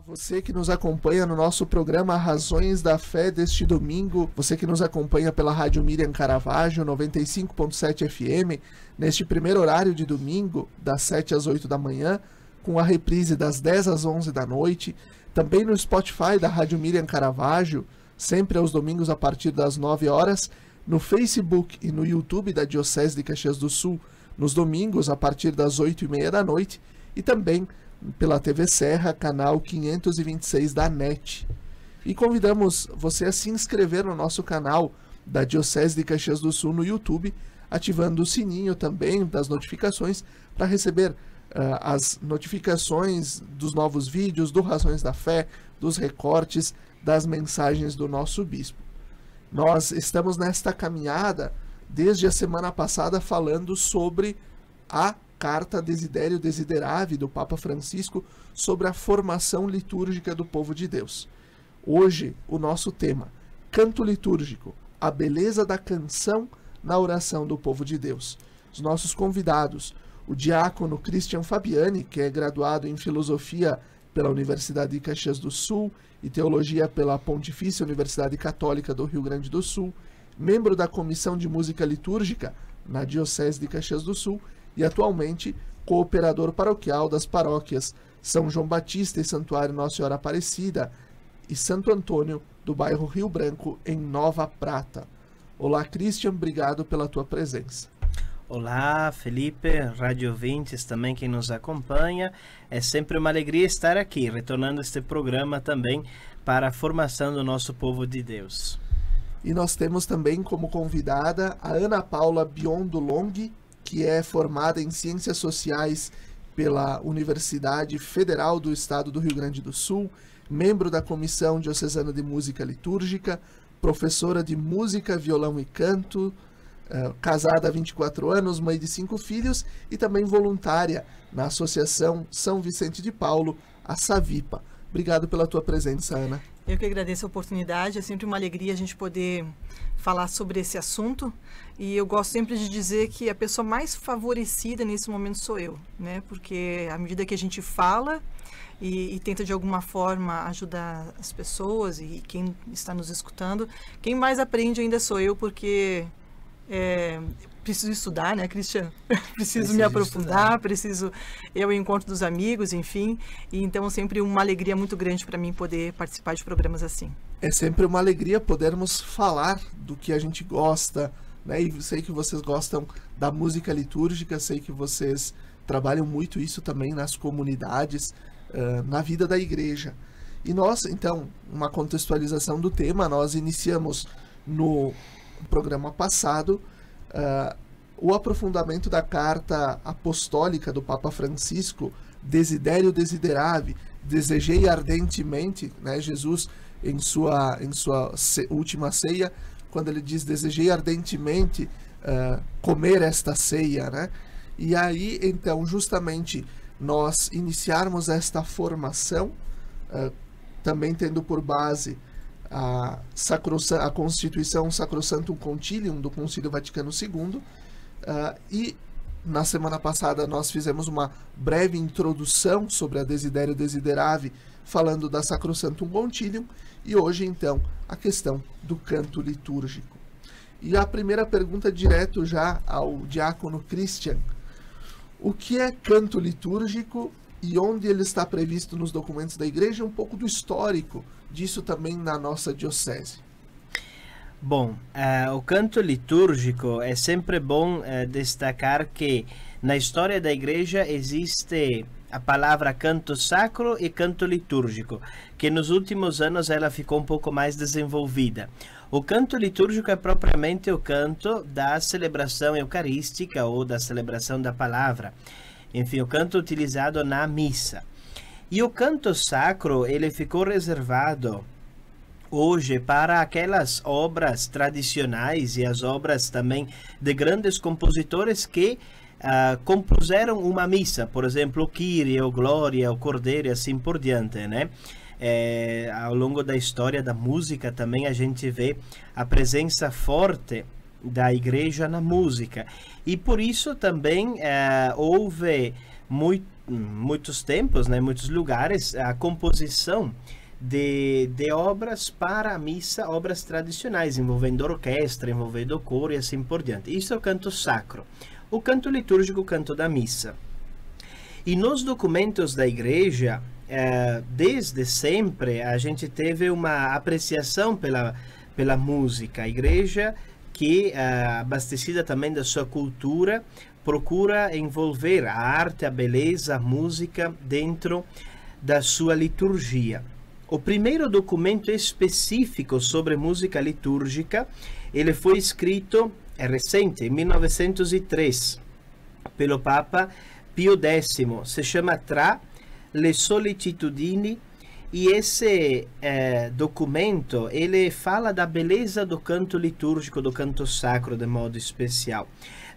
Você que nos acompanha no nosso programa Razões da Fé deste domingo, você que nos acompanha pela Rádio Miriam Caravaggio 95.7 FM, neste primeiro horário de domingo, das 7 às 8 da manhã, com a reprise das 10 às 11 da noite, também no Spotify da Rádio Miriam Caravaggio, sempre aos domingos a partir das 9 horas, no Facebook e no YouTube da Diocese de Caxias do Sul, nos domingos a partir das 8h30 da noite, e também pela TV Serra, canal 526 da NET. E convidamos você a se inscrever no nosso canal da Diocese de Caxias do Sul no YouTube, ativando o sininho também das notificações para receber as notificações dos novos vídeos, do Razões da Fé, dos recortes, das mensagens do nosso bispo. Nós estamos nesta caminhada desde a semana passada falando sobre a Carta Desiderio Desideravi do Papa Francisco sobre a formação litúrgica do povo de Deus. Hoje, o nosso tema, canto litúrgico, a beleza da canção na oração do povo de Deus. Os nossos convidados, o diácono Christian Fabiani, que é graduado em Filosofia pela Universidade de Caxias do Sul e Teologia pela Pontifícia Universidade Católica do Rio Grande do Sul, membro da Comissão de Música Litúrgica na Diocese de Caxias do Sul, e atualmente cooperador paroquial das paróquias São João Batista e Santuário Nossa Senhora Aparecida e Santo Antônio do bairro Rio Branco, em Nova Prata. Olá, Christian, obrigado pela tua presença. Olá, Felipe, rádio ouvintes também quem nos acompanha. É sempre uma alegria estar aqui, retornando este programa também para a formação do nosso povo de Deus. E nós temos também como convidada a Ana Paula Biondo Long, que é formada em Ciências Sociais pela Universidade Federal do Estado do Rio Grande do Sul, membro da Comissão Diocesana de Música Litúrgica, professora de Música, Violão e Canto, casada há 24 anos, mãe de 5 filhos e também voluntária na Associação São Vicente de Paulo, a Savipa. Obrigado pela tua presença, Ana. Eu que agradeço a oportunidade, é sempre uma alegria a gente poder falar sobre esse assunto, e eu gosto sempre de dizer que a pessoa mais favorecida nesse momento sou eu, né? Porque à medida que a gente fala e tenta de alguma forma ajudar as pessoas e quem está nos escutando, quem mais aprende ainda sou eu, porque preciso estudar, né, Christian? Preciso me aprofundar, preciso eu encontro dos amigos, enfim. E então sempre uma alegria muito grande para mim poder participar de programas assim. É sempre uma alegria podermos falar do que a gente gosta, né? E sei que vocês gostam da música litúrgica, sei que vocês trabalham muito isso também nas comunidades, na vida da igreja. E nós, então, uma contextualização do tema, nós iniciamos no programa passado o aprofundamento da carta apostólica do Papa Francisco, Desiderio Desideravi, desejei ardentemente, né? Jesus em sua última ceia, quando ele diz desejei ardentemente comer esta ceia, né? E aí, então, justamente nós iniciarmos esta formação, também tendo por base a Constituição Sacrosanctum Concilium do Concílio Vaticano II, e na semana passada nós fizemos uma breve introdução sobre a Desiderio Desideravi, falando da Sacrosanctum Concilium, e hoje então a questão do canto litúrgico. E a primeira pergunta direto já ao diácono Christian: o que é canto litúrgico e onde ele está previsto nos documentos da igreja? Um pouco do histórico disso também na nossa diocese. Bom, o canto litúrgico é sempre bom destacar que na história da igreja existe a palavra canto sacro e canto litúrgico, que nos últimos anos ela ficou um pouco mais desenvolvida. O canto litúrgico é propriamente o canto da celebração eucarística ou da celebração da palavra. Enfim, o canto utilizado na missa. E o canto sacro, ele ficou reservado hoje para aquelas obras tradicionais e as obras também de grandes compositores que compuseram uma missa, por exemplo, o Kyrie, o Glória, o Cordeiro e assim por diante, né? Ao longo da história da música também a gente vê a presença forte da igreja na música, e por isso também houve muitos tempos, né, muitos lugares, a composição de obras para a missa, obras tradicionais, envolvendo orquestra, envolvendo coro e assim por diante. Isso é o canto sacro. O canto litúrgico, o canto da missa. E nos documentos da igreja, desde sempre, a gente teve uma apreciação pela música. A igreja, que abastecida também da sua cultura, procura envolver a arte, a beleza, a música dentro da sua liturgia. O primeiro documento específico sobre música litúrgica, ele foi escrito, é recente, em 1903, pelo Papa Pio X, se chama Tra le Sollecitudini, e esse documento, ele fala da beleza do canto litúrgico, do canto sacro de modo especial.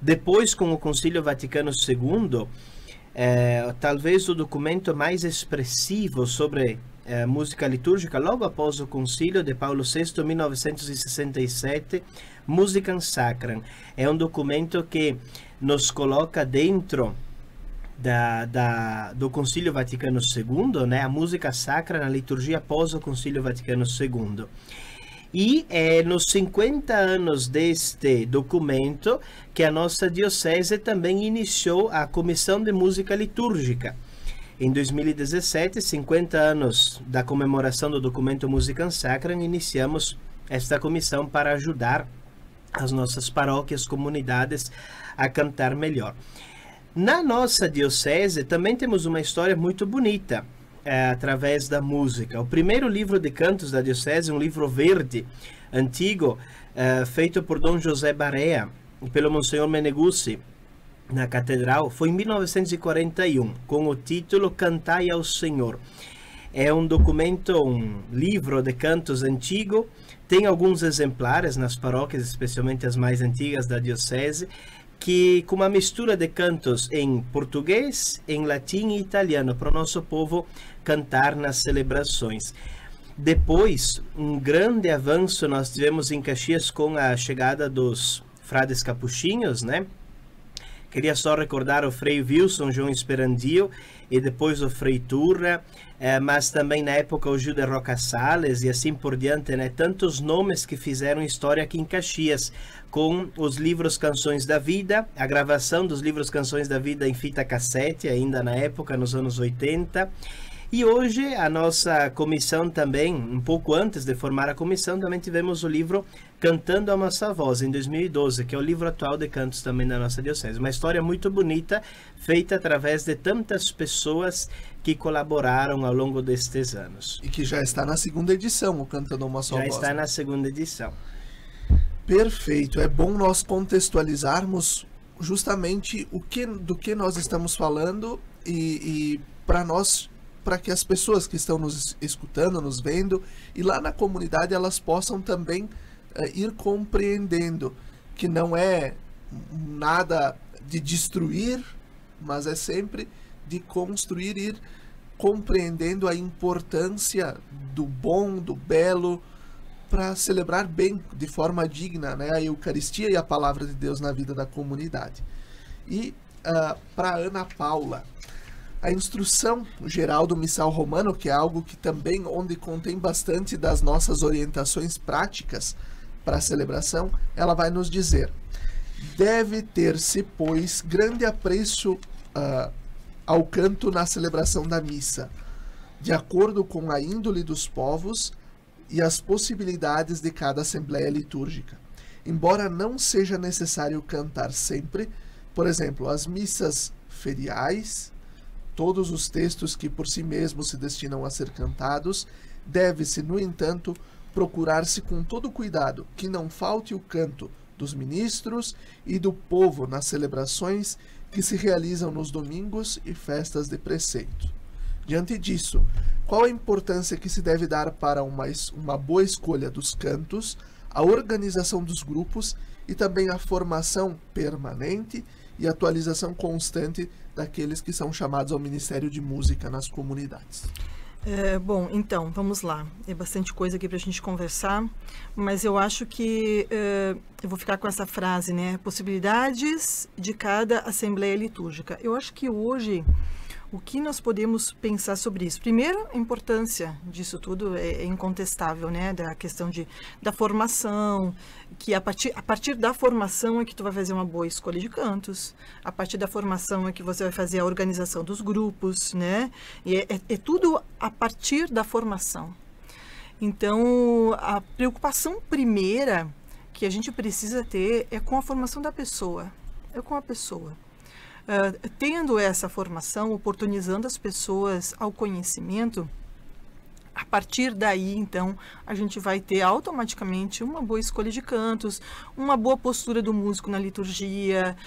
Depois, com o Concílio Vaticano II, talvez o documento mais expressivo sobre música litúrgica, logo após o Concílio de Paulo VI, em 1967, Musicam Sacram. É um documento que nos coloca dentro do Concílio Vaticano II, né, a música sacra na liturgia após o Concílio Vaticano II. E é nos 50 anos deste documento que a nossa diocese também iniciou a Comissão de Música Litúrgica. Em 2017, 50 anos da comemoração do documento Musicam Sacram, iniciamos esta comissão para ajudar as nossas paróquias, comunidades a cantar melhor. Na nossa diocese também temos uma história muito bonita através da música. O primeiro livro de cantos da diocese, um livro verde, antigo, feito por Dom José Barea e pelo Monsenhor Meneguzzi, na catedral, foi em 1941, com o título Cantai ao Senhor. É um documento, um livro de cantos antigo, tem alguns exemplares nas paróquias, especialmente as mais antigas da diocese, que com uma mistura de cantos em português, em latim e italiano, para o nosso povo cantar nas celebrações. Depois, um grande avanço nós tivemos em Caxias com a chegada dos frades capuchinhos, né? Queria só recordar o Frei Wilson João Esperandio e depois o Frei Turra, mas também na época o Gilder Roca Salles e assim por diante, né? Tantos nomes que fizeram história aqui em Caxias, com os livros Canções da Vida, a gravação dos livros Canções da Vida em fita cassete, ainda na época, nos anos 80. E hoje a nossa comissão também, um pouco antes de formar a comissão, também tivemos o livro Cantando a Nossa Voz, em 2012, que é o livro atual de cantos também da nossa diocese. Uma história muito bonita, feita através de tantas pessoas que colaboraram ao longo destes anos. E que já está na segunda edição, o Cantando a Nossa Voz. Já está na segunda edição. Perfeito. É bom nós contextualizarmos justamente do que nós estamos falando e para que as pessoas que estão nos escutando, nos vendo, e lá na comunidade elas possam também ir compreendendo que não é nada de destruir, mas é sempre de construir, ir compreendendo a importância do bom, do belo, para celebrar bem, de forma digna, né, a Eucaristia e a Palavra de Deus na vida da comunidade. E para Ana Paula, a instrução geral do Missal Romano, que é algo que também, onde contém bastante das nossas orientações práticas para a celebração, ela vai nos dizer: deve ter-se, pois, grande apreço ao canto na celebração da missa, de acordo com a índole dos povos e as possibilidades de cada assembleia litúrgica. Embora não seja necessário cantar sempre, por exemplo, as missas feriais, todos os textos que por si mesmos se destinam a ser cantados, deve-se, no entanto, procurar-se com todo cuidado que não falte o canto dos ministros e do povo nas celebrações que se realizam nos domingos e festas de preceito. Diante disso, qual a importância que se deve dar para uma boa escolha dos cantos, a organização dos grupos e também a formação permanente e atualização constante daqueles que são chamados ao Ministério de Música nas comunidades? Bom, então, vamos lá. É bastante coisa aqui para a gente conversar, mas eu acho que eu vou ficar com essa frase, né? Possibilidades de cada assembleia litúrgica. Eu acho que hoje, o que nós podemos pensar sobre isso? Primeiro, a importância disso tudo é incontestável, né? Da questão da formação, que a partir da formação é que tu vai fazer uma boa escolha de cantos, a partir da formação é que você vai fazer a organização dos grupos, né? E é tudo a partir da formação. Então, a preocupação primeira que a gente precisa ter é com a formação da pessoa, é com a pessoa. Tendo essa formação, oportunizando as pessoas ao conhecimento, a partir daí, então, a gente vai ter automaticamente uma boa escolha de cantos, uma boa postura do músico na liturgia,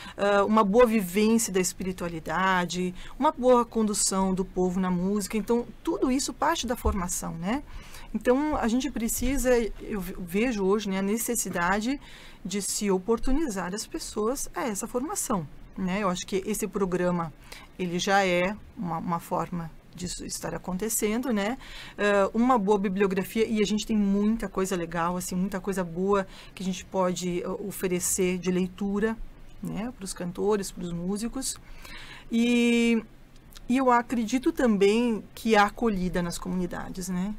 uma boa vivência da espiritualidade, uma boa condução do povo na música. Então, tudo isso parte da formação, né? Então, a gente precisa, eu vejo hoje, né, a necessidade de se oportunizar as pessoas a essa formação, né? Eu acho que esse programa, ele já é uma forma disso estar acontecendo, né? Uma boa bibliografia, e a gente tem muita coisa legal, assim, muita coisa boa que a gente pode oferecer de leitura, né, para os cantores, para os músicos. E eu acredito também que há acolhida nas comunidades, né?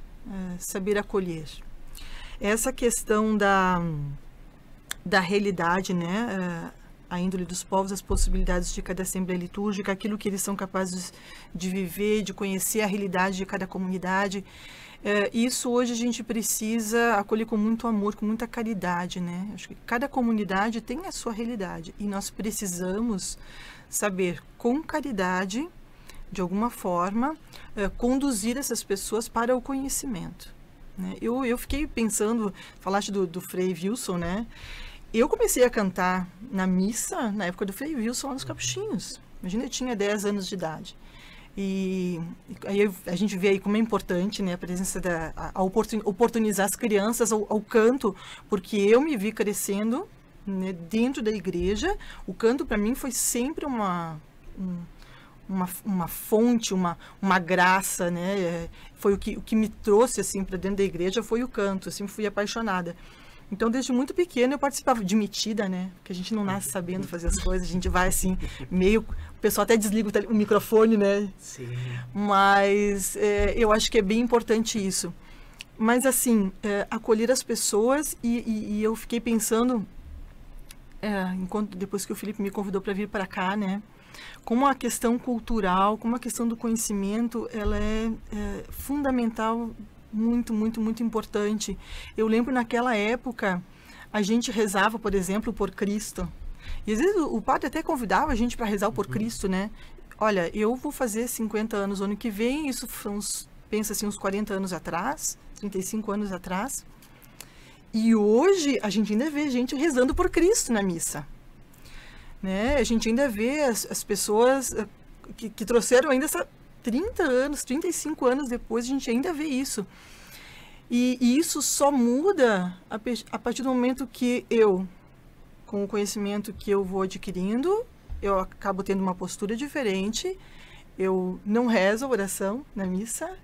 Saber acolher. Essa questão da realidade, né? A índole dos povos, as possibilidades de cada assembleia litúrgica, aquilo que eles são capazes de viver, de conhecer a realidade de cada comunidade. Isso hoje a gente precisa acolher com muito amor, com muita caridade, né? Acho que cada comunidade tem a sua realidade e nós precisamos saber, com caridade, de alguma forma, conduzir essas pessoas para o conhecimento, né? Eu fiquei pensando, falaste do Frei Wilson, né? Eu comecei a cantar na missa na época do Frei Wilson lá nos Capuchinhos. Imagina, eu tinha 10 anos de idade. E aí a gente vê aí como é importante, né, a presença oportunizar as crianças ao canto, porque eu me vi crescendo, né, dentro da igreja. O canto para mim foi sempre uma fonte, uma graça, né? Foi o que me trouxe assim para dentro da igreja, foi o canto. Eu sempre fui apaixonada. Então, desde muito pequena eu participava de metida, né? Porque a gente não nasce sabendo fazer as coisas, a gente vai assim, meio... O pessoal até desliga o microfone, né? Sim. Mas eu acho que é bem importante isso. Mas, assim, acolher as pessoas e eu fiquei pensando, depois que o Felipe me convidou para vir para cá, né? Como a questão cultural, como a questão do conhecimento, ela é fundamental, muito, muito, muito importante. Eu lembro naquela época, a gente rezava, por exemplo, por Cristo. E às vezes o padre até convidava a gente para rezar por Cristo, né? Olha, eu vou fazer 50 anos no ano que vem, isso foi pensa assim, uns 40 anos atrás, 35 anos atrás. E hoje a gente ainda vê gente rezando por Cristo na missa, né? A gente ainda vê as pessoas que trouxeram ainda 30 anos, 35 anos depois, a gente ainda vê isso. E isso só muda a partir do momento que eu, com o conhecimento que eu vou adquirindo, eu acabo tendo uma postura diferente, eu não rezo a oração na missa,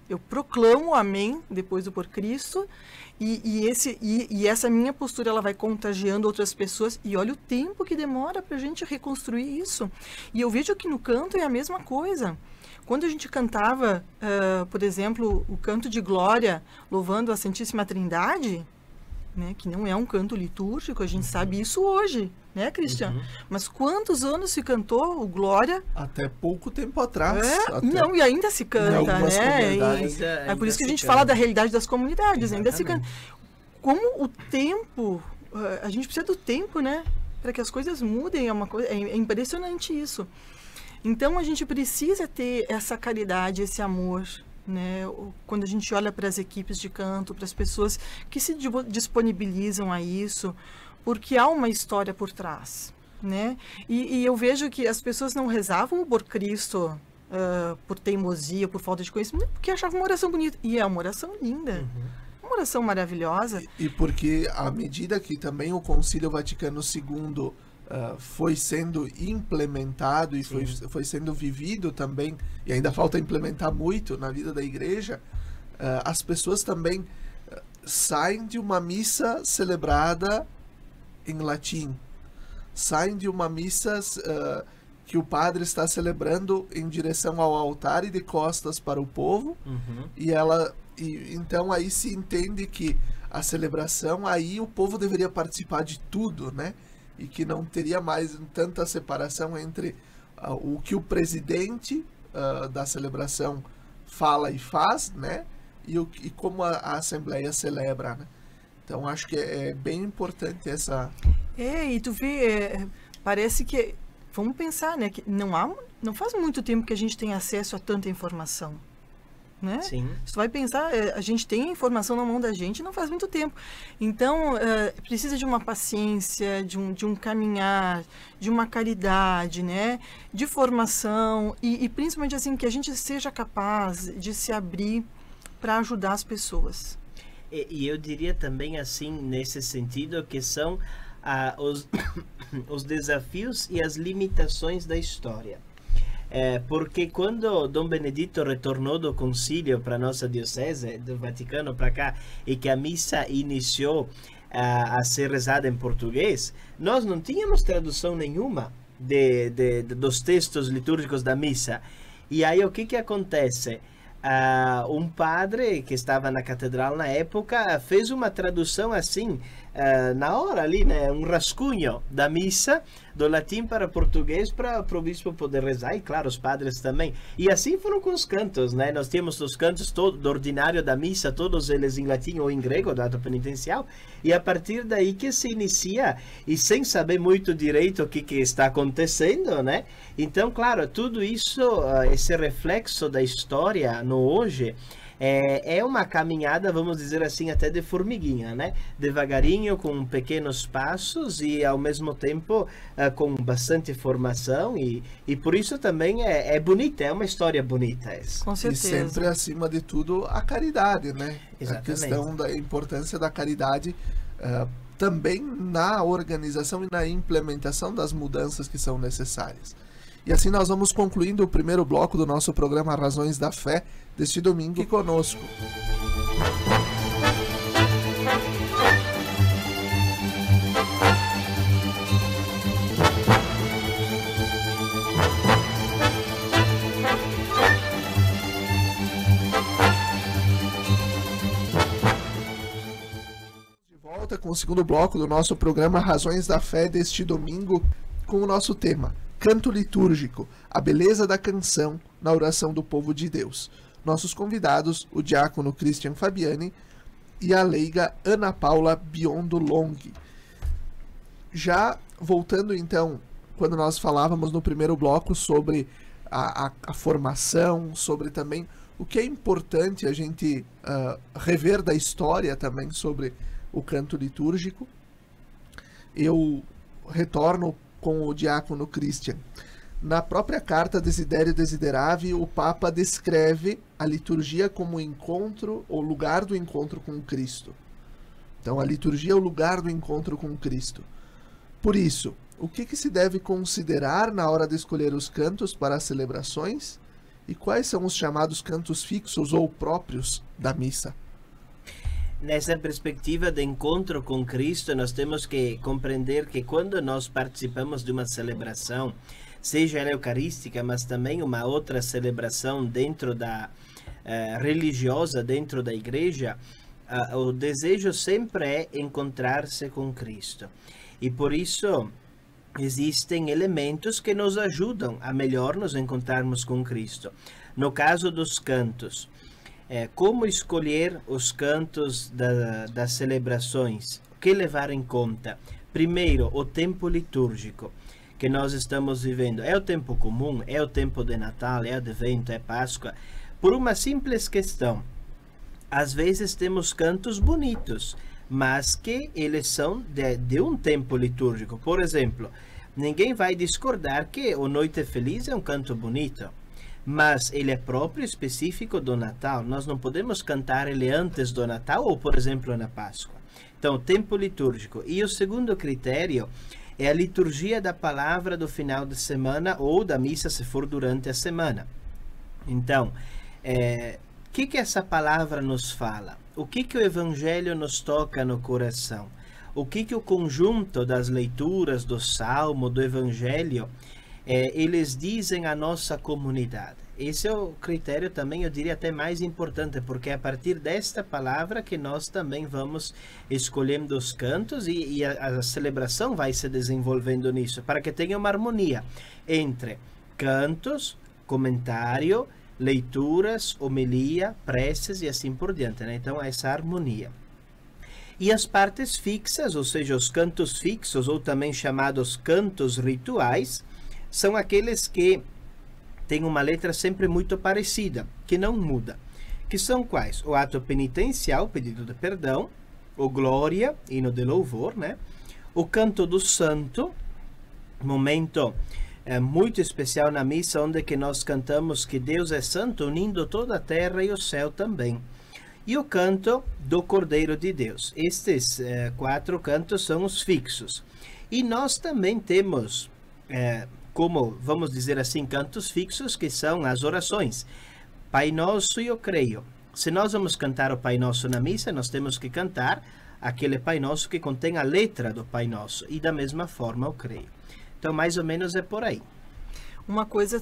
eu proclamo o amém depois do por Cristo, e essa minha postura ela vai contagiando outras pessoas, e olha o tempo que demora para a gente reconstruir isso. E eu vejo que no canto é a mesma coisa. Quando a gente cantava, por exemplo, o canto de glória, louvando a Santíssima Trindade, né, que não é um canto litúrgico, a gente sabe isso hoje, né, Cristian? Mas quantos anos se cantou o Glória? Até pouco tempo atrás. Não, e ainda se canta, né? É por isso que a gente fala da realidade das comunidades, ainda se canta. Como o tempo, a gente precisa do tempo, né, para que as coisas mudem, é impressionante isso. Então, a gente precisa ter essa caridade, esse amor, né? Quando a gente olha para as equipes de canto, para as pessoas que se disponibilizam a isso, porque há uma história por trás, né? E eu vejo que as pessoas não rezavam por Cristo por teimosia, por falta de conhecimento, porque achavam uma oração bonita. E é uma oração linda. Uma oração maravilhosa. E porque, à medida que também o Concílio Vaticano II foi sendo implementado e foi sendo vivido também, e ainda falta implementar muito na vida da igreja, as pessoas também saem de uma missa celebrada em latim, saem de uma missa que o padre está celebrando em direção ao altar e de costas para o povo, então aí se entende que a celebração, aí o povo deveria participar de tudo, né? E que não teria mais tanta separação entre o que o presidente da celebração fala e faz, né? E como a Assembleia celebra, né? Então acho que é bem importante essa... E tu vê, parece que... Vamos pensar, né? Que não faz muito tempo que a gente tem acesso a tanta informação, né? Sim. Se tu vai pensar, a gente tem a informação na mão da gente não faz muito tempo. Então, precisa de uma paciência, de um caminhar, de uma caridade, né? De formação e principalmente assim, que a gente seja capaz de se abrir para ajudar as pessoas. E eu diria também assim, nesse sentido, que são os desafios e as limitações da história. Porque quando Dom Benedito retornou do concílio para a nossa diocese, do Vaticano para cá, e que a missa iniciou a ser rezada em português, nós não tínhamos tradução nenhuma dos textos litúrgicos da missa. E aí o que acontece? Um padre que estava na catedral na época fez uma tradução assim, na hora ali, né, um rascunho da missa do latim para português para o bispo poder rezar, e claro, os padres também. E assim foram com os cantos, né? Nós temos os cantos do ordinário da missa, todos eles em latim ou em grego, do ato penitencial, e a partir daí que se inicia, e sem saber muito direito o que está acontecendo, né? Então, claro, tudo isso, esse reflexo da história no hoje, é uma caminhada, vamos dizer assim, até de formiguinha, né? Devagarinho, com pequenos passos e ao mesmo tempo com bastante formação e por isso também é bonita, é uma história bonita essa. Com certeza. E sempre, acima de tudo, a caridade, né? Exatamente. A questão da importância da caridade também na organização e na implementação das mudanças que são necessárias. E assim nós vamos concluindo o primeiro bloco do nosso programa Razões da Fé deste domingo. Fique conosco. De volta com o segundo bloco do nosso programa Razões da Fé deste domingo, com o nosso tema Canto litúrgico, a beleza da canção na oração do povo de Deus. Nossos convidados, o diácono Christian Fabiani e a leiga Ana Paula Biondo Long. Já voltando então, quando nós falávamos no primeiro bloco sobre a formação, sobre também o que é importante a gente rever da história também sobre o canto litúrgico, eu retorno com o diácono Christian. Na própria carta Desiderio Desideravi, o Papa descreve a liturgia como o encontro, o lugar do encontro com Cristo. Então, a liturgia é o lugar do encontro com Cristo. Por isso, o que se deve considerar na hora de escolher os cantos para as celebrações? E quais são os chamados cantos fixos ou próprios da missa? Nessa perspectiva de encontro com Cristo, nós temos que compreender que quando nós participamos de uma celebração, seja ela eucarística, mas também uma outra celebração dentro da religiosa, dentro da igreja, o desejo sempre é encontrar-se com Cristo. E por isso existem elementos que nos ajudam a melhor nos encontrarmos com Cristo. No caso dos cantos, como escolher os cantos das celebrações? O que levar em conta? Primeiro, o tempo litúrgico que nós estamos vivendo. É o tempo comum? É o tempo de Natal? É Advento? É Páscoa? Por uma simples questão. Às vezes temos cantos bonitos, mas que eles são de um tempo litúrgico. Por exemplo, ninguém vai discordar que o Noite Feliz é um canto bonito, mas ele é próprio e específico do Natal. Nós não podemos cantar ele antes do Natal ou, por exemplo, na Páscoa. Então, tempo litúrgico. E o segundo critério é a liturgia da palavra do final de semana ou da missa, se for durante a semana. Então, o que essa palavra nos fala? O que o Evangelho nos toca no coração? o que o conjunto das leituras do Salmo, do Evangelho, eles dizem à nossa comunidade. Esse é o critério também, eu diria até mais importante, porque é a partir desta palavra que nós também vamos escolhendo os cantos e a celebração vai se desenvolvendo nisso, para que tenha uma harmonia entre cantos, comentário, leituras, homilia, preces e assim por diante, né? Então, essa harmonia. E as partes fixas, ou seja, os cantos fixos, ou também chamados cantos rituais, são aqueles que têm uma letra sempre muito parecida, que não muda. Que são quais? O ato penitencial, pedido de perdão, o glória, hino de louvor, né? O canto do santo, momento muito especial na missa, onde que nós cantamos que Deus é santo, unindo toda a terra e o céu também. E o canto do Cordeiro de Deus. Estes 4 cantos são os fixos. E nós também temos, como, vamos dizer assim, cantos fixos, que são as orações. Pai Nosso e eu creio. Se nós vamos cantar o Pai Nosso na missa, nós temos que cantar aquele Pai Nosso que contém a letra do Pai Nosso. E da mesma forma eu creio. Então, mais ou menos é por aí. Uma coisa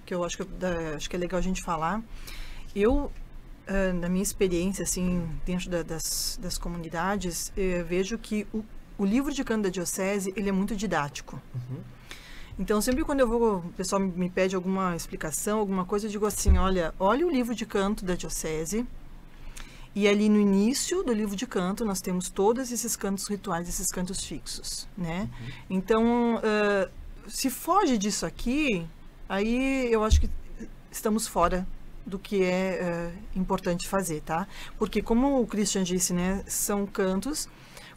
que eu acho que é legal a gente falar, eu, na minha experiência, assim, dentro das comunidades, vejo que o livro de canto da diocese, ele é muito didático. Uhum. Então, sempre quando o pessoal me pede alguma explicação, alguma coisa, eu digo assim, olha o livro de canto da diocese, e ali no início do livro de canto, nós temos todos esses cantos rituais, esses cantos fixos, né? Uhum. Então, se foge disso aqui, aí eu acho que estamos fora do que é importante fazer, tá? Porque, como o Christian disse, né, são cantos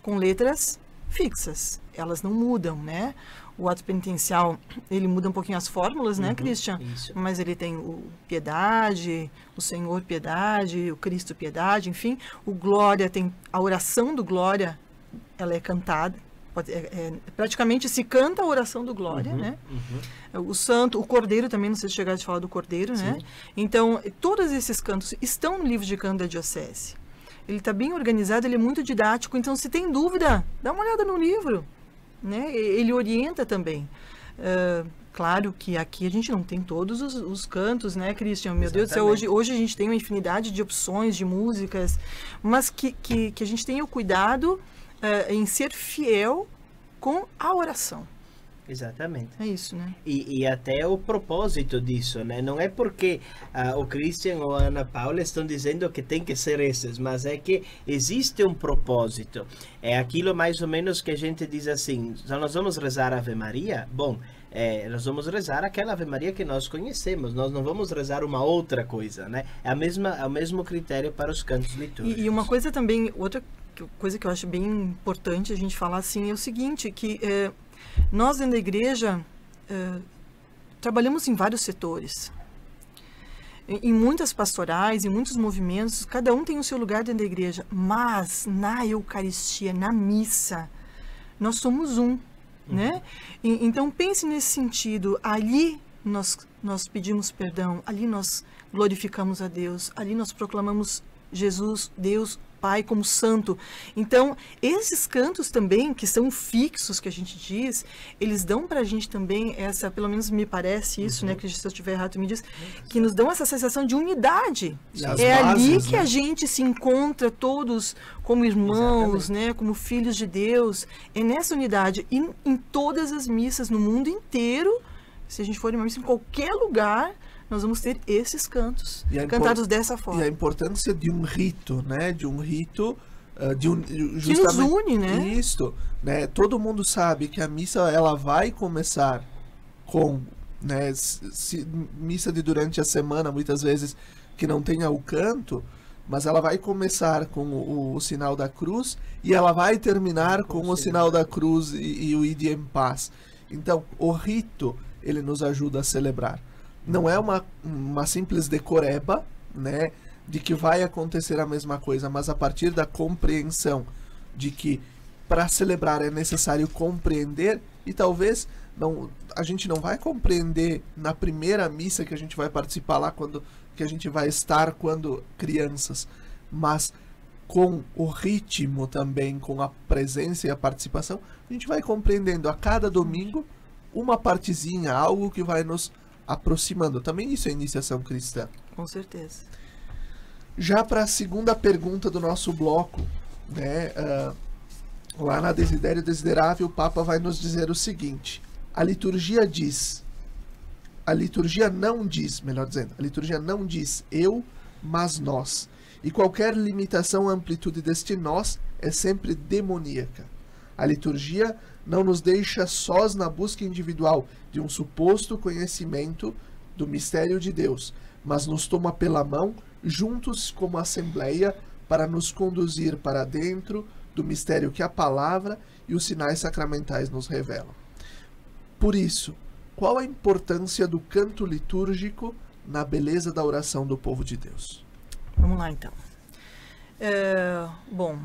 com letras fixas, elas não mudam, né? O ato penitencial, ele muda um pouquinho as fórmulas, né, Christian? Isso. Mas ele tem o piedade, o Senhor piedade, o Cristo piedade, enfim. O glória tem a oração do glória, ela é cantada. Praticamente se canta a oração do glória, né? Uhum. O santo, o cordeiro também, não sei se chegaram a falar do cordeiro, sim, né? Então, todos esses cantos estão no livro de canto da diocese. Ele está bem organizado, ele é muito didático, então se tem dúvida, dá uma olhada no livro. Né? Ele orienta também. Claro que aqui a gente não tem todos os cantos, né, Christian? Meu Deus do céu, hoje a gente tem uma infinidade de opções, de músicas, mas que a gente tenha o cuidado em ser fiel com a oração. Exatamente. É isso, né? E até o propósito disso, né? Não é porque o Christian ou a Ana Paula estão dizendo que tem que ser esses, mas é que existe um propósito. É aquilo mais ou menos que a gente diz assim, nós vamos rezar a Ave Maria? Bom, nós vamos rezar aquela Ave Maria que nós conhecemos, nós não vamos rezar uma outra coisa, né? É o mesmo critério para os cantos litúrgicos. E uma coisa também, outra coisa que eu acho bem importante a gente falar assim, é o seguinte, que nós dentro da igreja trabalhamos em vários setores, em muitas pastorais, em muitos movimentos, cada um tem o seu lugar dentro da igreja, mas na Eucaristia, na missa, nós somos um, né? Então pense nesse sentido, ali nós pedimos perdão, ali nós glorificamos a Deus, ali nós proclamamos Jesus, Deus, Pai como santo. Então, esses cantos também, que são fixos, que a gente diz, eles dão pra gente também essa, pelo menos me parece isso, né, que se eu estiver errado, me diz, que nos dão essa sensação de unidade. É bases, ali que a gente se encontra todos como irmãos, né, como filhos de Deus. É nessa unidade. E em todas as missas, no mundo inteiro, se a gente for em uma missa em qualquer lugar, nós vamos ter esses cantos cantados dessa forma. E a importância de um rito, né? De um rito justamente, que nos une, né? Isso, né? Todo mundo sabe que a missa ela vai começar com, né? Missa de durante a semana, muitas vezes que não tenha o canto, mas ela vai começar com o sinal da cruz e ela vai terminar com o sinal da cruz e o Ide em paz. Então, o rito ele nos ajuda a celebrar. Não é uma simples decoreba, né, de que vai acontecer a mesma coisa, mas a partir da compreensão de que para celebrar é necessário compreender, e talvez a gente não vai compreender na primeira missa que a gente vai participar lá, que a gente vai estar quando crianças, mas com o ritmo também, com a presença e a participação, a gente vai compreendendo a cada domingo uma partezinha, algo que vai nos aproximando. Também isso é iniciação cristã. Com certeza. Já para a segunda pergunta do nosso bloco, né, lá na Desidério Desiderável, o Papa vai nos dizer o seguinte: a liturgia não diz eu, mas nós. E qualquer limitação à amplitude deste nós é sempre demoníaca. A liturgia não nos deixa sós na busca individual de um suposto conhecimento do mistério de Deus, mas nos toma pela mão, juntos como assembleia, para nos conduzir para dentro do mistério que a palavra e os sinais sacramentais nos revelam. Por isso, qual a importância do canto litúrgico na beleza da oração do povo de Deus? Vamos lá, então. Bom,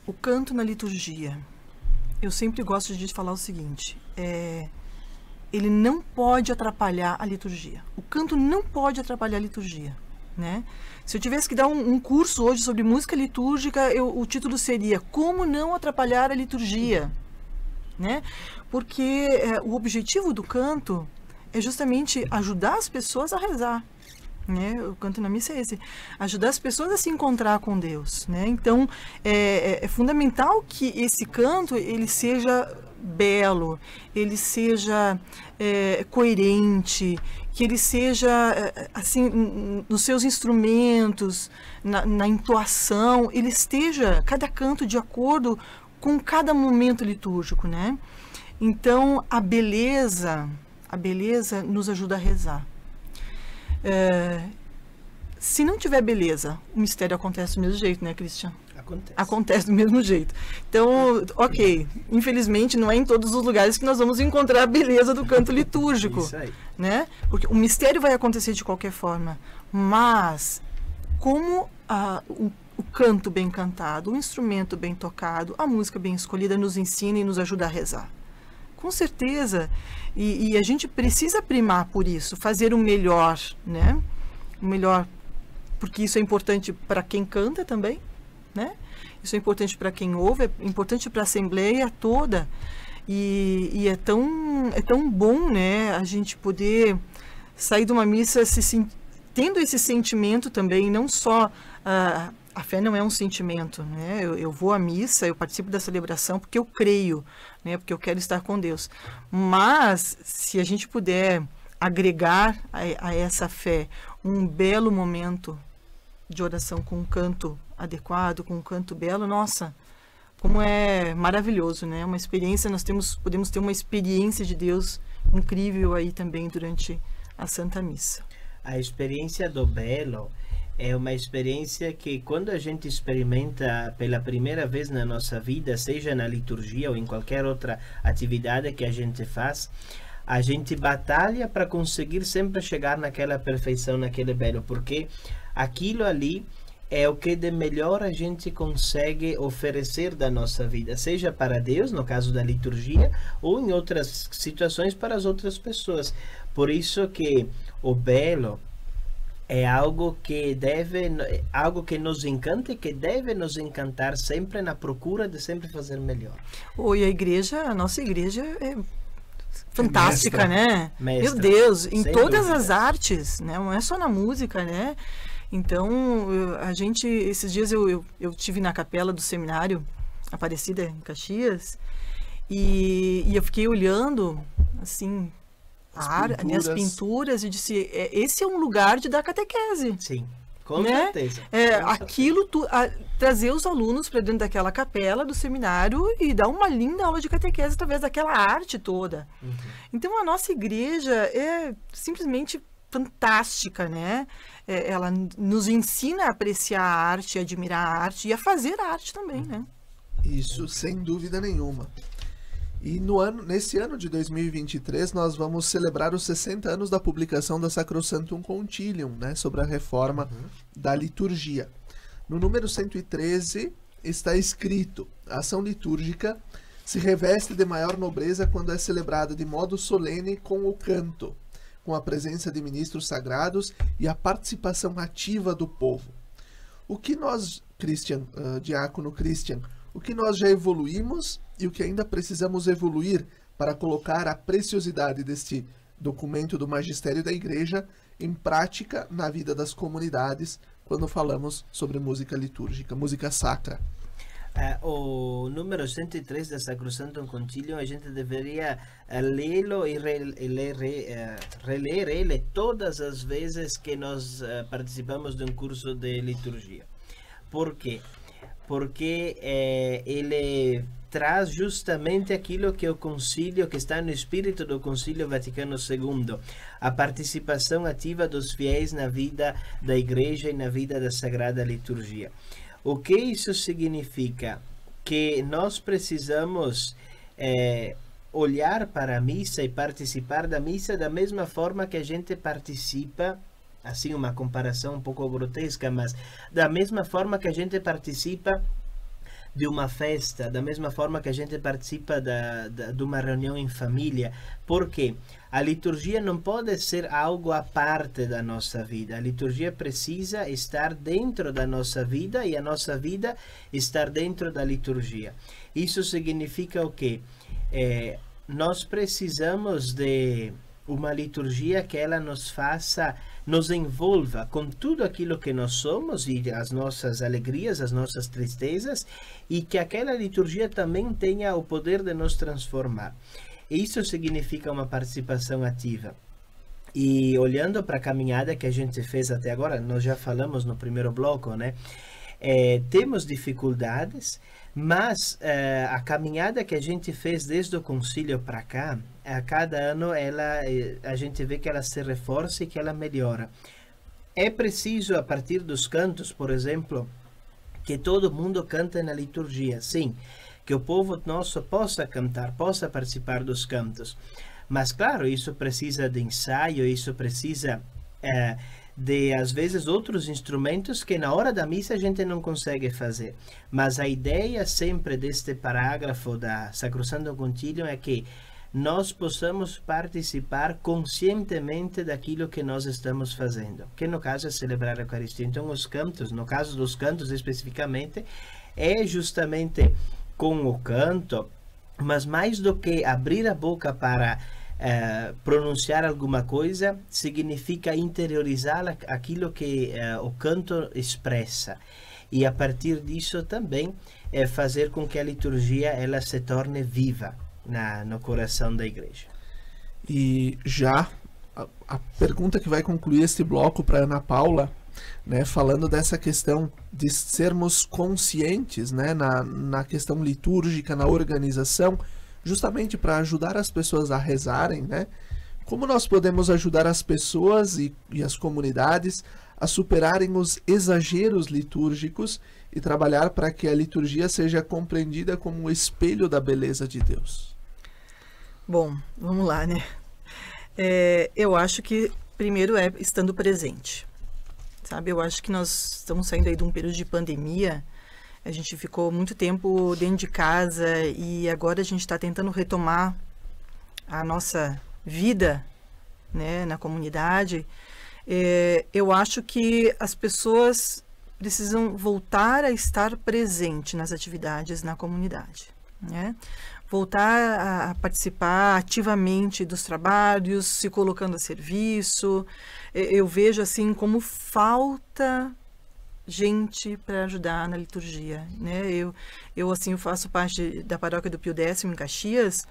o canto na liturgia, eu sempre gosto de falar o seguinte, ele não pode atrapalhar a liturgia. O canto não pode atrapalhar a liturgia, né? Se eu tivesse que dar um curso hoje sobre música litúrgica, o título seria Como Não Atrapalhar a Liturgia, né? Porque o objetivo do canto é justamente ajudar as pessoas a rezar, né? O canto na missa é esse, ajudar as pessoas a se encontrar com Deus, né? Então é fundamental que esse canto ele seja belo, ele seja coerente, que ele seja assim nos seus instrumentos, na entoação, ele esteja cada canto de acordo com cada momento litúrgico, né? Então a beleza nos ajuda a rezar. Se não tiver beleza, o mistério acontece do mesmo jeito, né, Christian? Acontece do mesmo jeito. Então, ok, infelizmente não é em todos os lugares que nós vamos encontrar a beleza do canto litúrgico. Isso aí. Né? Porque o mistério vai acontecer de qualquer forma, mas como o canto bem cantado, o instrumento bem tocado, a música bem escolhida nos ensina e nos ajuda a rezar. Com certeza, e a gente precisa primar por isso, fazer o melhor, né? O melhor, porque isso é importante para quem canta também, né? Isso é importante para quem ouve, é importante para a Assembleia toda, e é tão bom, né? A gente poder sair de uma missa tendo esse sentimento também, não só... A fé não é um sentimento, né? Eu vou à missa, eu participo da celebração porque eu creio, né? Porque eu quero estar com Deus. Mas, se a gente puder agregar a essa fé um belo momento de oração com um canto adequado, com um canto belo, nossa, como é maravilhoso, né? Uma experiência, podemos ter uma experiência de Deus incrível aí também durante a Santa Missa. A experiência do belo é uma experiência que quando a gente experimenta pela primeira vez na nossa vida, seja na liturgia ou em qualquer outra atividade que a gente faz, a gente batalha para conseguir sempre chegar naquela perfeição, naquele belo, porque aquilo ali é o que de melhor a gente consegue oferecer da nossa vida, seja para Deus, no caso da liturgia, ou em outras situações para as outras pessoas. Por isso que o belo é algo que nos encanta e que deve nos encantar sempre na procura de sempre fazer melhor. E a nossa igreja é fantástica, né? Mestra. Meu Deus, em Sem todas dúvida. as artes, né? Não é só na música, né? Então, esses dias eu tive na capela do seminário Aparecida, em Caxias, e eu fiquei olhando, assim, as pinturas e disse, esse é um lugar de dar catequese. Sim, com né? certeza. Aquilo, trazer os alunos para dentro daquela capela do seminário e dar uma linda aula de catequese através daquela arte toda. Uhum. Então, a nossa igreja é simplesmente fantástica, né? Ela nos ensina a apreciar a arte, a admirar a arte e a fazer a arte também, né? Isso, sem dúvida nenhuma. E nesse ano de 2023, nós vamos celebrar os 60 anos da publicação da Sacrosanctum Concilium, né, sobre a reforma da liturgia. No número 113 está escrito: a ação litúrgica se reveste de maior nobreza quando é celebrada de modo solene com o canto, com a presença de ministros sagrados e a participação ativa do povo. O que nós, Christian, diácono Christian, o que nós já evoluímos e o que ainda precisamos evoluir para colocar a preciosidade deste documento do magistério da Igreja em prática na vida das comunidades, quando falamos sobre música litúrgica, música sacra? O número 103 da Sacrosantum Concilium, a gente deveria lê-lo e reler ele todas as vezes que nós participamos de um curso de liturgia. Por quê? Porque ele traz justamente aquilo que o concílio, que está no espírito do Concílio Vaticano II, a participação ativa dos fiéis na vida da Igreja e na vida da Sagrada Liturgia. O que isso significa? Que nós precisamos olhar para a missa e participar da missa da mesma forma que a gente participa, assim uma comparação um pouco grotesca, mas da mesma forma que a gente participa de uma festa, da mesma forma que a gente participa de uma reunião em família. Porque a liturgia não pode ser algo à parte da nossa vida. A liturgia precisa estar dentro da nossa vida e a nossa vida estar dentro da liturgia. Isso significa o quê? Nós precisamos de uma liturgia que ela nos faça, nos envolva com tudo aquilo que nós somos e as nossas alegrias, as nossas tristezas, e que aquela liturgia também tenha o poder de nos transformar. Isso significa uma participação ativa. E olhando para a caminhada que a gente fez até agora, nós já falamos no primeiro bloco, né? Temos dificuldades, mas a caminhada que a gente fez desde o concílio para cá, a cada ano a gente vê que ela se reforça e que ela melhora. É preciso, a partir dos cantos, por exemplo, que todo mundo cante na liturgia, sim, que o povo nosso possa cantar, possa participar dos cantos. Mas, claro, isso precisa de ensaio, isso precisa de, às vezes, outros instrumentos que na hora da missa a gente não consegue fazer. Mas a ideia sempre deste parágrafo da Sacrosantum Concilium é que nós possamos participar conscientemente daquilo que nós estamos fazendo, que no caso é celebrar a Eucaristia. Então os cantos, no caso dos cantos especificamente, é justamente com o canto, mas mais do que abrir a boca para pronunciar alguma coisa, significa interiorizar aquilo que o canto expressa. E a partir disso também fazer com que a liturgia ela se torne viva no coração da Igreja. E já a pergunta que vai concluir este bloco para Ana Paula, né, falando dessa questão de sermos conscientes, né, na questão litúrgica, na organização, justamente para ajudar as pessoas a rezarem, né? Como nós podemos ajudar as pessoas e as comunidades a superarem os exageros litúrgicos e trabalhar para que a liturgia seja compreendida como um espelho da beleza de Deus? Bom, vamos lá, né? Eu acho que primeiro é estando presente, sabe? Eu acho que nós estamos saindo aí de um período de pandemia. A gente ficou muito tempo dentro de casa e agora a gente está tentando retomar a nossa vida, né, na comunidade. Eu acho que as pessoas precisam voltar a estar presente nas atividades na comunidade, né? Voltar a participar ativamente dos trabalhos, se colocando a serviço. Eu vejo assim como falta gente para ajudar na liturgia, né? Eu faço parte da paróquia do Pio X em Caxias,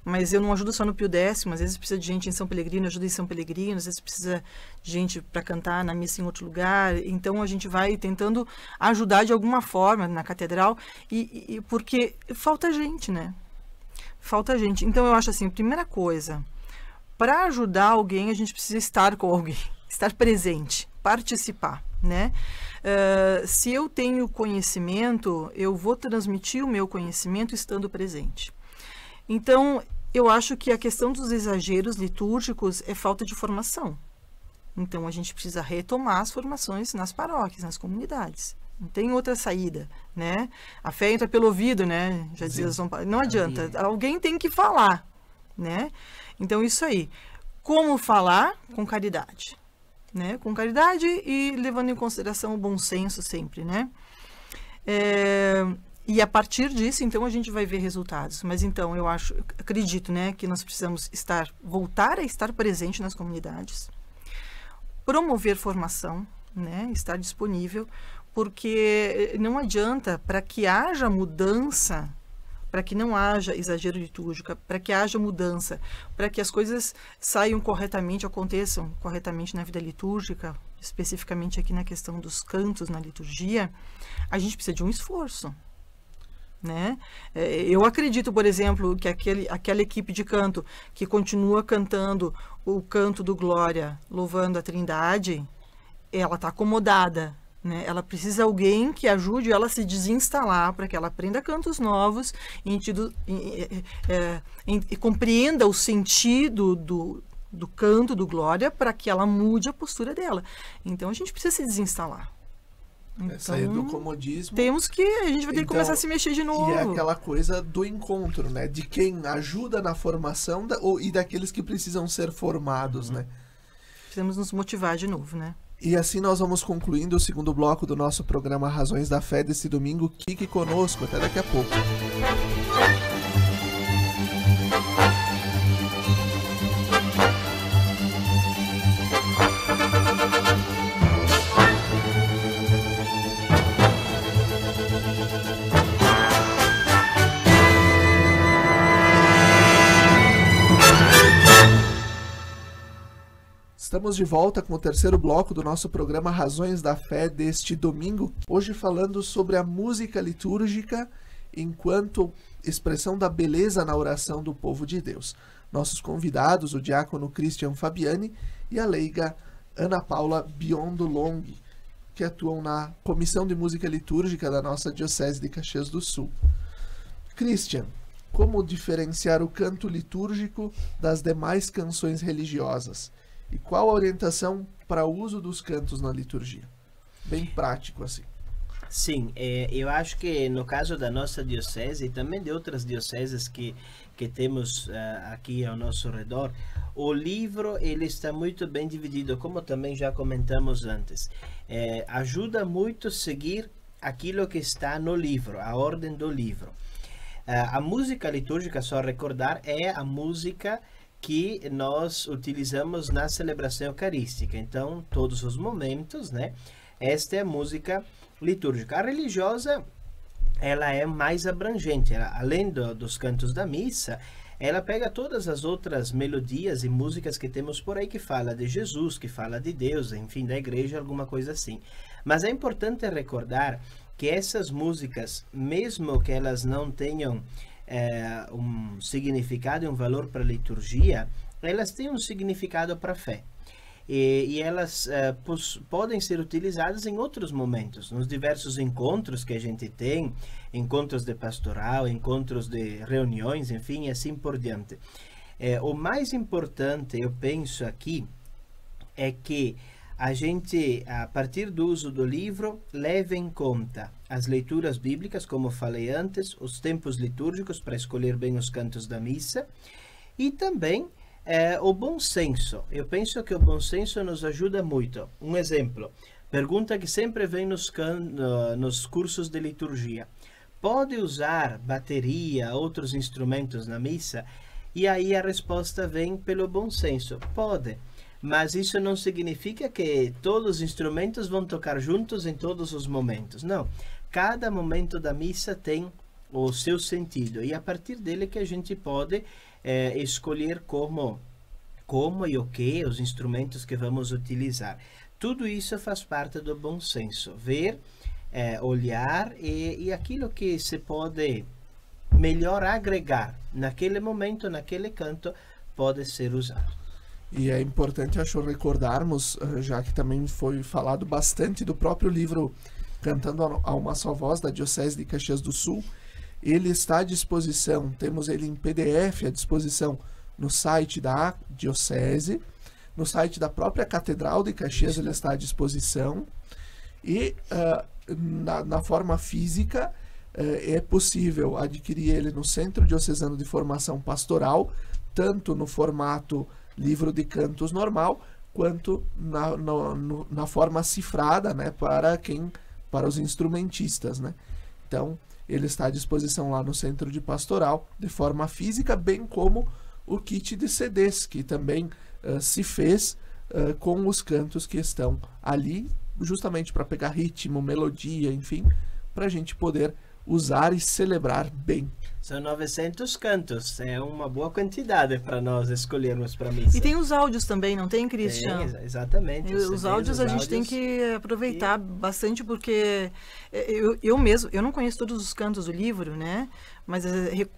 mas eu não ajudo só no Pio X, às vezes precisa de gente em São Pelegrino, eu ajudo em São Pelegrino, às vezes precisa de gente para cantar na missa em outro lugar. Então a gente vai tentando ajudar de alguma forma na catedral, e porque falta gente, né? Falta gente. Então eu acho assim, primeira coisa, para ajudar alguém a gente precisa estar com alguém, estar presente, participar, né? Se eu tenho conhecimento, eu vou transmitir o meu conhecimento estando presente. Então, eu acho que a questão dos exageros litúrgicos é falta de formação. Então, a gente precisa retomar as formações nas paróquias, nas comunidades. Não tem outra saída, né? A fé entra pelo ouvido, né? Já dizia São Paulo. Não adianta, alguém tem que falar, né? Então, isso aí. Como falar? Com caridade. né? Com caridade e levando em consideração o bom senso sempre, né? E a partir disso, então, a gente vai ver resultados. Mas então, acredito, né, que nós precisamos voltar a estar presente nas comunidades, promover formação, né, estar disponível, porque não adianta, para que haja mudança, para que não haja exagero litúrgico, para que haja mudança, para que as coisas saiam corretamente, aconteçam corretamente na vida litúrgica, especificamente aqui na questão dos cantos na liturgia, a gente precisa de um esforço, né? Eu acredito, por exemplo, que aquela equipe de canto que continua cantando o canto do Glória, louvando a Trindade, ela está acomodada, né? Ela precisa de alguém que ajude ela a se desinstalar para que ela aprenda cantos novos e compreenda o sentido do canto do Glória para que ela mude a postura dela. Então a gente precisa se desinstalar. Então, sair do comodismo. A gente vai ter que começar a se mexer de novo. E é aquela coisa do encontro, né? De quem ajuda na formação e daqueles que precisam ser formados, né? Precisamos nos motivar de novo, né? E assim nós vamos concluindo o segundo bloco do nosso programa Razões da Fé desse domingo. Fique conosco, até daqui a pouco. Estamos de volta com o terceiro bloco do nosso programa Razões da Fé deste domingo, hoje falando sobre a música litúrgica enquanto expressão da beleza na oração do povo de Deus. Nossos convidados, o diácono Christian Fabiani e a leiga Ana Paula Biondolong, que atuam na Comissão de Música Litúrgica da nossa Diocese de Caxias do Sul. Christian, como diferenciar o canto litúrgico das demais canções religiosas? E qual a orientação para o uso dos cantos na liturgia? Bem prático, assim. Sim, eu acho que no caso da nossa diocese e também de outras dioceses que temos aqui ao nosso redor, o livro ele está muito bem dividido, como também já comentamos antes. Ajuda muito a seguir aquilo que está no livro, a ordem do livro. A música litúrgica, só recordar, é a música que nós utilizamos na celebração eucarística. Então, todos os momentos, né? Esta é a música litúrgica. A religiosa, ela é mais abrangente. Além dos cantos da missa, ela pega todas as outras melodias e músicas que temos por aí, que fala de Jesus, que fala de Deus, enfim, da igreja, alguma coisa assim. Mas é importante recordar que essas músicas, mesmo que elas não tenham um significado e um valor para a liturgia, elas têm um significado para a fé. E elas podem ser utilizadas em outros momentos, nos diversos encontros que a gente tem, encontros de pastoral, encontros de reuniões, enfim, e assim por diante. O mais importante, eu penso aqui, é que a gente, a partir do uso do livro, leve em conta as leituras bíblicas, como falei antes, os tempos litúrgicos para escolher bem os cantos da missa e também o bom senso. Eu penso que o bom senso nos ajuda muito. Um exemplo, pergunta que sempre vem nos cursos de liturgia. Pode usar bateria, outros instrumentos na missa? E aí a resposta vem pelo bom senso. Pode. Mas isso não significa que todos os instrumentos vão tocar juntos em todos os momentos. Não. Cada momento da missa tem o seu sentido. E a partir dele que a gente pode escolher como e o que, os instrumentos que vamos utilizar. Tudo isso faz parte do bom senso. Ver, olhar e aquilo que se pode melhor agregar naquele momento, naquele canto, pode ser usado. E é importante, acho, recordarmos, já que também foi falado bastante do próprio livro Cantando a Uma Só Voz, da Diocese de Caxias do Sul. Ele está à disposição, temos ele em PDF à disposição no site da Diocese, no site da própria Catedral de Caxias ele está à disposição, e na forma física é possível adquirir ele no Centro Diocesano de Formação Pastoral, tanto no formato livro de cantos normal, quanto na forma cifrada, né, para os instrumentistas, né? Então, ele está à disposição lá no Centro de Pastoral, de forma física, bem como o kit de CDs, que também se fez com os cantos que estão ali, justamente para pegar ritmo, melodia, enfim, para a gente poder usar e celebrar bem. São 900 cantos, é uma boa quantidade para nós escolhermos para missa. E tem os áudios também, não tem, Christian? Tem, exatamente. Os áudios a gente tem que aproveitar bastante, porque eu não conheço todos os cantos do livro, né? Mas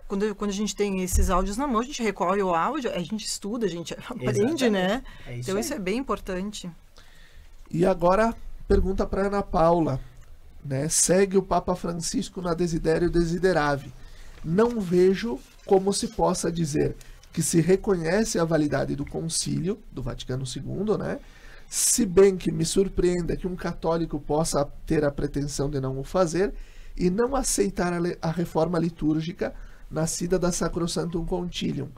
quando a gente tem esses áudios na mão, a gente recolhe o áudio, a gente estuda, a gente aprende, né? Então isso é bem importante. E agora, pergunta para Ana Paula, né? Segue o Papa Francisco na Desiderio Desideravi. Não vejo como se possa dizer que se reconhece a validade do Concílio do Vaticano II, né? Se bem que me surpreenda que um católico possa ter a pretensão de não o fazer e não aceitar a reforma litúrgica nascida da Sacrosanctum Concilium,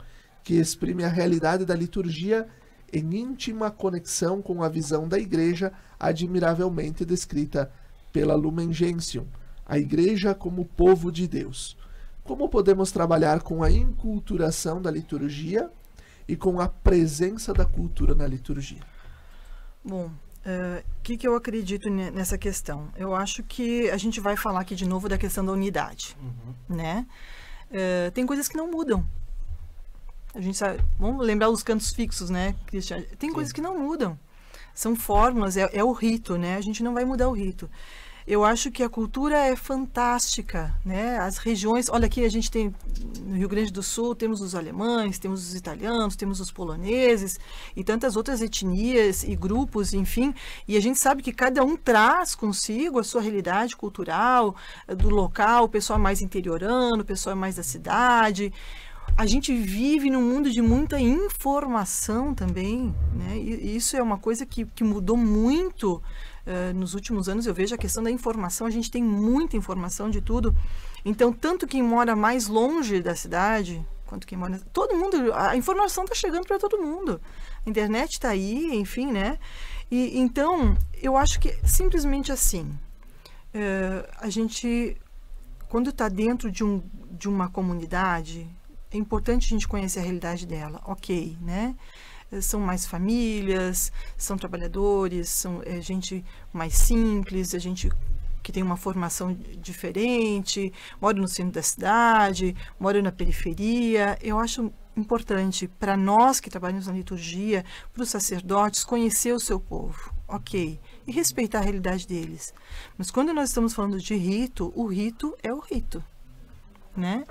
que exprime a realidade da liturgia em íntima conexão com a visão da Igreja admiravelmente descrita pela Lumen Gentium, a Igreja como povo de Deus. Como podemos trabalhar com a inculturação da liturgia e com a presença da cultura na liturgia? Bom, que eu acredito nessa questão? Eu acho que a gente vai falar aqui de novo da questão da unidade, né? Tem coisas que não mudam. A gente sabe, vamos lembrar os cantos fixos, né, Christian? Tem coisas que não mudam. São fórmulas, é o rito, né? A gente não vai mudar o rito. Eu acho que a cultura é fantástica, né? As regiões, olha aqui a gente tem no Rio Grande do Sul, temos os alemães, temos os italianos, temos os poloneses e tantas outras etnias e grupos, enfim, e a gente sabe que cada um traz consigo a sua realidade cultural do local, o pessoal é mais interiorano, o pessoal é mais da cidade. A gente vive num mundo de muita informação também, né? E isso é uma coisa que mudou muito nos últimos anos. Eu vejo a questão da informação, a gente tem muita informação de tudo. Então, tanto quem mora mais longe da cidade, quanto quem mora... Todo mundo, a informação está chegando para todo mundo. A internet está aí, enfim, né? E, então, eu acho que simplesmente assim, a gente, quando está dentro de uma comunidade, é importante a gente conhecer a realidade dela, ok, né? São mais famílias, são trabalhadores, são gente mais simples, a gente que tem uma formação diferente, mora no centro da cidade, mora na periferia. Eu acho importante para nós que trabalhamos na liturgia, para os sacerdotes, conhecer o seu povo, ok, e respeitar a realidade deles. Mas quando nós estamos falando de rito, o rito é o rito, né?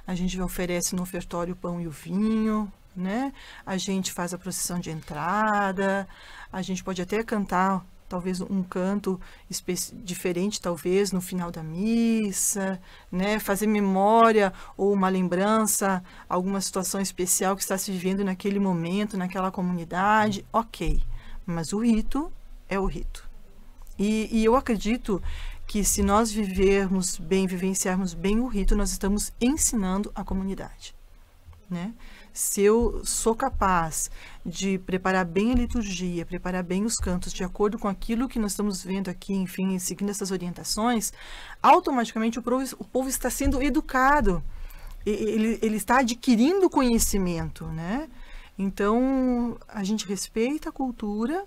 A gente oferece no ofertório o pão e o vinho, né? A gente faz a procissão de entrada, a gente pode até cantar talvez um canto diferente, talvez no final da missa, né? Fazer memória ou uma lembrança, alguma situação especial que está se vivendo naquele momento, naquela comunidade, ok. Mas o rito é o rito. E eu acredito que se nós vivermos bem, vivenciarmos bem o rito, nós estamos ensinando a comunidade, né? Se eu sou capaz de preparar bem a liturgia, preparar bem os cantos, de acordo com aquilo que nós estamos vendo aqui, enfim, seguindo essas orientações, automaticamente o povo está sendo educado, ele está adquirindo conhecimento, né? Então, a gente respeita a cultura,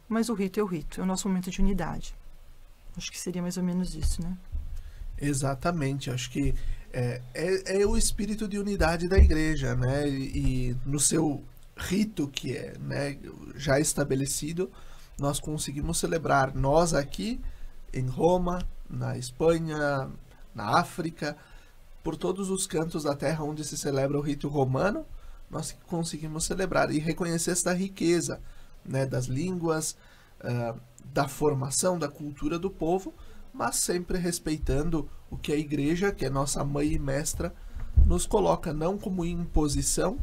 mas o rito é o rito, é o nosso momento de unidade. Acho que seria mais ou menos isso, né? Exatamente, acho que é o espírito de unidade da igreja, né? E no seu rito que é, né, já estabelecido, nós conseguimos celebrar, nós aqui em Roma, na Espanha, na África, por todos os cantos da terra onde se celebra o rito romano, nós conseguimos celebrar e reconhecer essa riqueza, né, das línguas, da formação, da cultura do povo, mas sempre respeitando o que a igreja, que é nossa mãe e mestra, nos coloca não como imposição,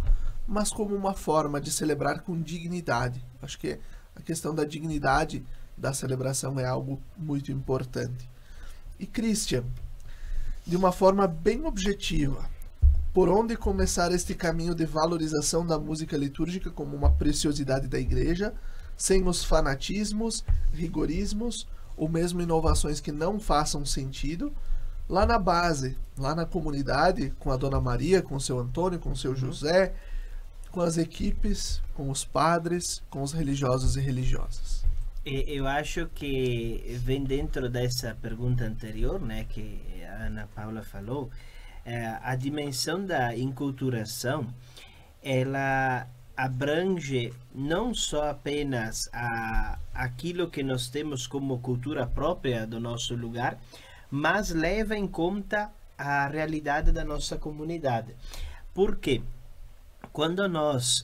mas como uma forma de celebrar com dignidade. Acho que a questão da dignidade da celebração é algo muito importante. E Christian, de uma forma bem objetiva, por onde começar este caminho de valorização da música litúrgica como uma preciosidade da igreja, sem os fanatismos, rigorismos ou mesmo inovações que não façam sentido, lá na base, lá na comunidade, com a Dona Maria, com o seu Antônio, com o seu José, com as equipes, com os padres, com os religiosos e religiosas. Eu acho que vem dentro dessa pergunta anterior, né, que a Ana Paula falou, a dimensão da enculturação, ela abrange não só apenas aquilo que nós temos como cultura própria do nosso lugar, mas leva em conta a realidade da nossa comunidade. Porque quando nós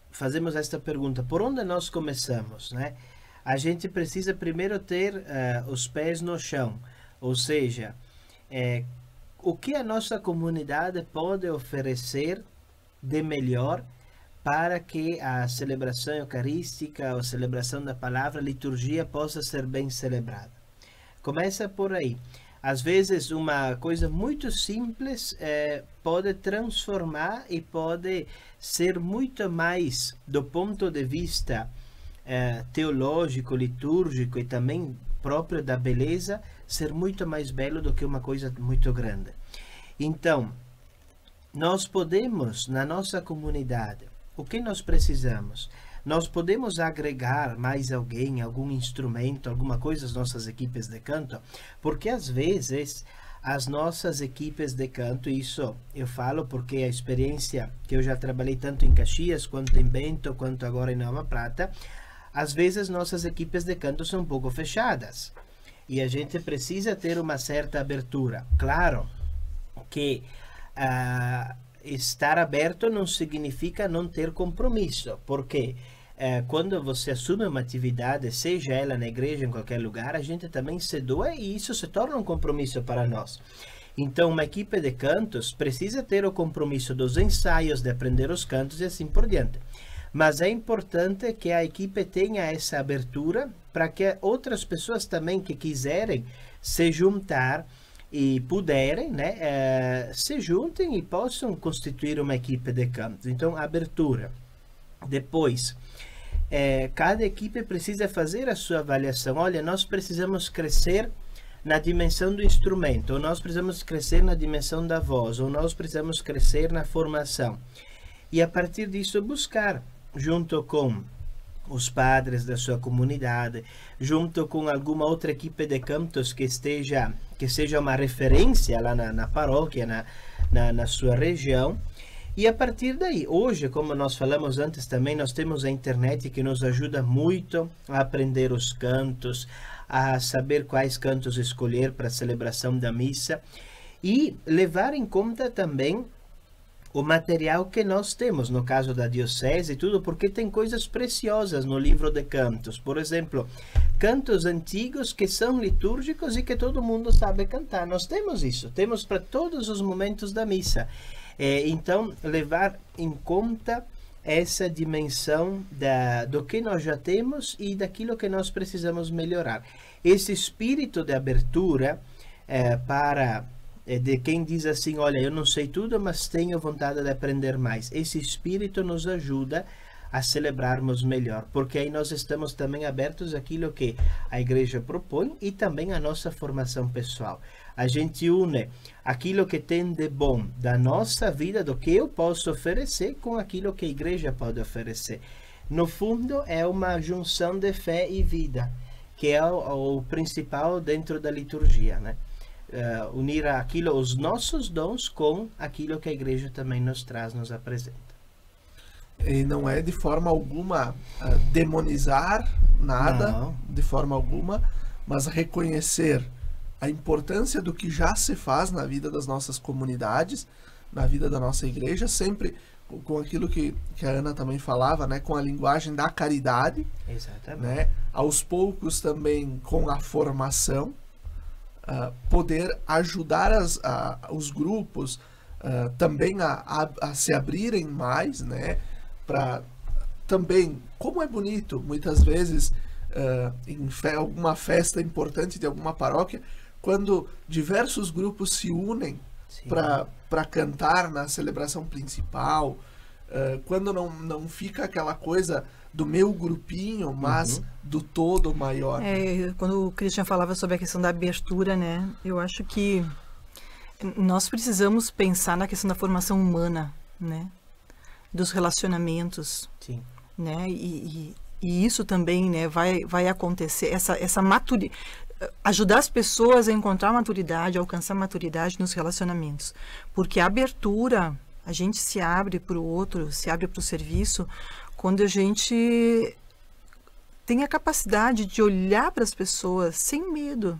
fazemos esta pergunta, por onde nós começamos, né? A gente precisa primeiro ter os pés no chão, ou seja, o que a nossa comunidade pode oferecer de melhor para que a celebração eucarística, a celebração da palavra, a liturgia possa ser bem celebrada. Começa por aí. Às vezes uma coisa muito simples pode transformar e pode ser muito mais, do ponto de vista teológico, litúrgico e também próprio da beleza, ser muito mais belo do que uma coisa muito grande. Então, nós podemos, na nossa comunidade, o que nós precisamos? Nós podemos agregar mais alguém, algum instrumento, alguma coisa às nossas equipes de canto, porque às vezes as nossas equipes de canto, isso eu falo porque a experiência que eu já trabalhei tanto em Caxias, quanto em Bento, quanto agora em Nova Prata, às vezes nossas equipes de canto são um pouco fechadas e a gente precisa ter uma certa abertura. Claro que estar aberto não significa não ter compromisso, porque quando você assume uma atividade, seja ela na igreja, em qualquer lugar, a gente também se doa e isso se torna um compromisso para nós. Então, uma equipe de cantos precisa ter o compromisso dos ensaios, de aprender os cantos e assim por diante. Mas é importante que a equipe tenha essa abertura para que outras pessoas também que quiserem se juntar e puderem, né, se juntem e possam constituir uma equipe de canto. Então, abertura. Depois, cada equipe precisa fazer a sua avaliação. Olha, nós precisamos crescer na dimensão do instrumento, ou nós precisamos crescer na dimensão da voz, ou nós precisamos crescer na formação. E a partir disso buscar, junto com os padres da sua comunidade, junto com alguma outra equipe de cantos que seja uma referência lá na paróquia, na sua região. E a partir daí, hoje, como nós falamos antes também, nós temos a internet que nos ajuda muito a aprender os cantos, a saber quais cantos escolher para a celebração da missa e levar em conta também o material que nós temos, no caso da diocese e tudo, porque tem coisas preciosas no livro de cantos. Por exemplo, cantos antigos que são litúrgicos e que todo mundo sabe cantar. Nós temos isso, temos para todos os momentos da missa. Então, levar em conta essa dimensão do que nós já temos e daquilo que nós precisamos melhorar. Esse espírito de abertura de quem diz assim, olha, eu não sei tudo, mas tenho vontade de aprender mais. Esse espírito nos ajuda a celebrarmos melhor, porque aí nós estamos também abertos àquilo que a igreja propõe e também à nossa formação pessoal. A gente une aquilo que tem de bom da nossa vida, do que eu posso oferecer, com aquilo que a igreja pode oferecer. No fundo, é uma junção de fé e vida, que é o principal dentro da liturgia, né? Unir os nossos dons com aquilo que a igreja também nos traz, nos apresenta. E não é de forma alguma demonizar nada, não, de forma alguma, mas reconhecer a importância do que já se faz na vida das nossas comunidades, na vida da nossa igreja, sempre com aquilo que a Ana também falava, né, com a linguagem da caridade. Exatamente. Né, aos poucos também com a formação, poder ajudar os grupos também a se abrirem mais, né, para também, como é bonito, muitas vezes, em alguma festa importante de alguma paróquia, quando diversos grupos se unem para cantar na celebração principal, quando não fica aquela coisa do meu grupinho, mas do todo maior. Quando o Christian falava sobre a questão da abertura, né? Eu acho que nós precisamos pensar na questão da formação humana, né? Dos relacionamentos. Sim. Né? E isso também, né, vai acontecer, essa maturidade, ajudar as pessoas a encontrar maturidade, a alcançar maturidade nos relacionamentos. Porque a abertura, a gente se abre para o outro, se abre para o serviço, quando a gente tem a capacidade de olhar para as pessoas sem medo.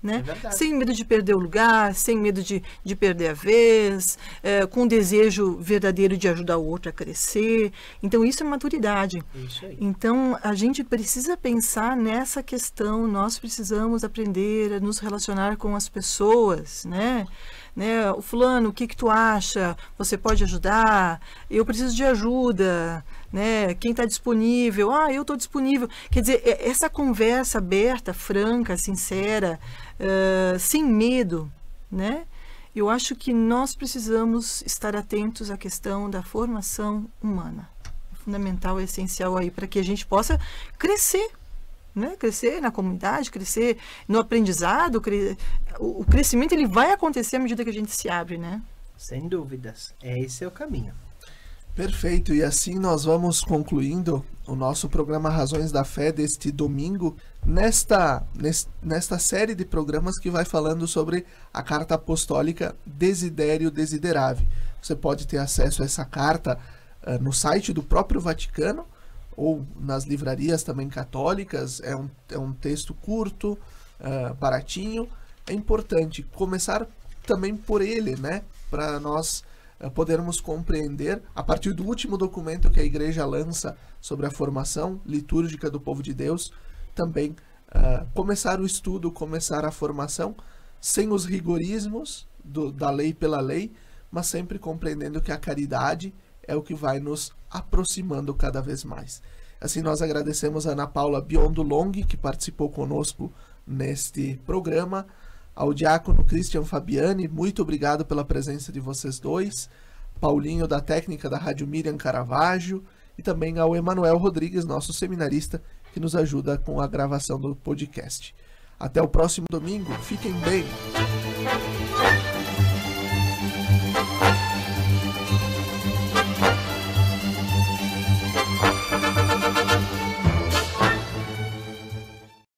Né? Sem medo de perder o lugar, sem medo de perder a vez, com o desejo verdadeiro de ajudar o outro a crescer. Então, isso é maturidade. Isso aí. Então, a gente precisa pensar nessa questão, nós precisamos aprender a nos relacionar com as pessoas, né? O fulano, o que tu acha? Você pode ajudar? Eu preciso de ajuda, né? Quem está disponível? Eu estou disponível. Quer dizer, essa conversa aberta, franca, sincera, sem medo, né? Eu acho que nós precisamos estar atentos à questão da formação humana. É fundamental, é essencial aí para que a gente possa crescer. Né? Crescer na comunidade, crescer no aprendizado, o crescimento ele vai acontecer à medida que a gente se abre, né? Sem dúvidas, esse é o caminho. Perfeito, e assim nós vamos concluindo o nosso programa Razões da Fé deste domingo, nesta série de programas que vai falando sobre a carta apostólica Desidério Desideravi. Você pode ter acesso a essa carta no site do próprio Vaticano, ou nas livrarias também católicas. É um texto curto, baratinho. É importante começar também por ele, né? Para nós podermos compreender, a partir do último documento que a Igreja lança sobre a formação litúrgica do povo de Deus, também começar o estudo, começar a formação, sem os rigorismos da lei pela lei, mas sempre compreendendo que a caridade é o que vai nos aproximando cada vez mais. Assim, nós agradecemos a Ana Paula Biondo Long, que participou conosco neste programa, ao diácono Christian Fabiani, muito obrigado pela presença de vocês dois, Paulinho da técnica da Rádio Miriam Caravaggio, e também ao Emanuel Rodrigues, nosso seminarista, que nos ajuda com a gravação do podcast. Até o próximo domingo, fiquem bem!